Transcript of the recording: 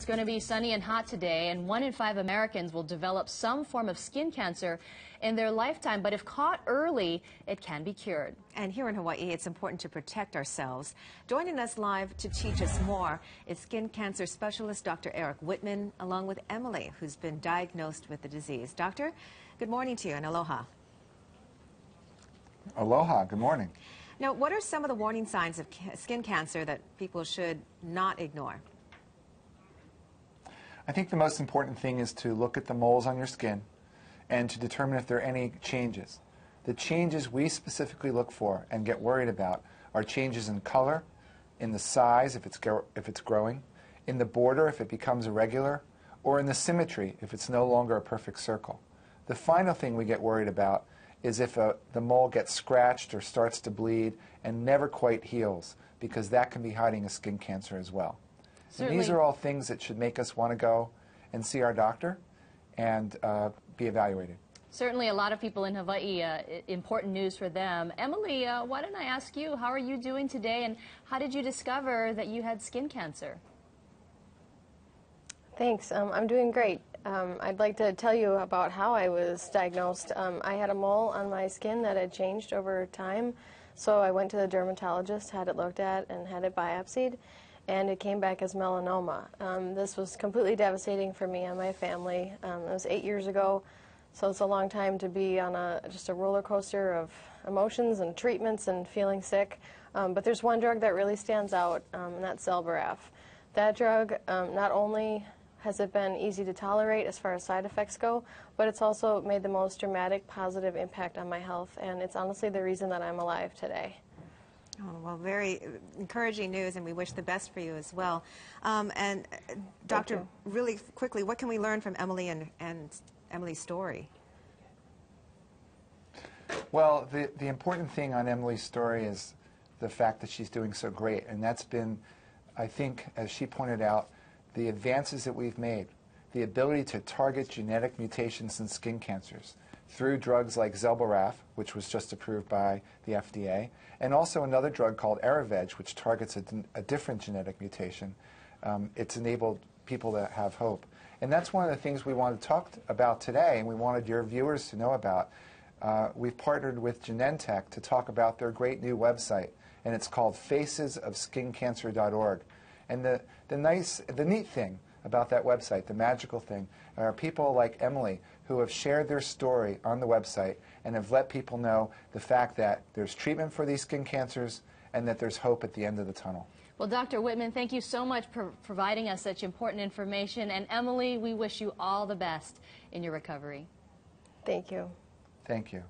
going to be sunny and hot today, and 1 in 5 Americans will develop some form of skin cancer in their lifetime. But if caught early, it can be cured. And here in Hawaii, it's important to protect ourselves. Joining us live to teach us more is skin cancer specialist Dr. Eric Whitman, along with Emily, who's been diagnosed with the disease. Doctor, good morning to you and aloha. Aloha, good morning. Now, what are some of the warning signs of skin cancer that people should not ignore? I think the most important thing is to look at the moles on your skin and to determine if there are any changes. The changes we specifically look for and get worried about are changes in color, in the size if it's growing, in the border if it becomes irregular, or in the symmetry if it's no longer a perfect circle. The final thing we get worried about is if the mole gets scratched or starts to bleed and never quite heals, because that can be hiding a skin cancer as well. And these are all things that should make us want to go and see our doctor and be evaluated. Certainly a lot of people in Hawaii, important news for them. Emily, why don't I ask you, how are you doing today, and how did you discover that you had skin cancer? Thanks. I'm doing great. I'd like to tell you about how I was diagnosed. I had a mole on my skin that had changed over time, so I went to the dermatologist, had it looked at, and had it biopsied, and it came back as melanoma. This was completely devastating for me and my family. It was 8 years ago, so it's a long time to be on just a roller coaster of emotions and treatments and feeling sick. But there's one drug that really stands out, and that's Zelboraf. That drug not only has it been easy to tolerate as far as side effects go, but it's also made the most dramatic positive impact on my health, and it's honestly the reason that I'm alive today. Oh, well, very encouraging news, and we wish the best for you as well. Doctor, really quickly, what can we learn from Emily and Emily's story? Well, the important thing on Emily's story is the fact that she's doing so great, and that's been, I think, as she pointed out, the advances that we've made, the ability to target genetic mutations in skin cancers through drugs like Zelboraf, which was just approved by the FDA, and also another drug called Erivedge, which targets a different genetic mutation. It's enabled people to have hope. And that's one of the things we want to talk about today, and we wanted your viewers to know about. We've partnered with Genentech to talk about their great new website, and it's called facesofskincancer.org. And the neat thing about that website, the magical thing, are people like Emily who have shared their story on the website and have let people know the fact that there's treatment for these skin cancers and that there's hope at the end of the tunnel. Well, Dr. Whitman, thank you so much for providing us such important information. And Emily, we wish you all the best in your recovery. Thank you. Thank you.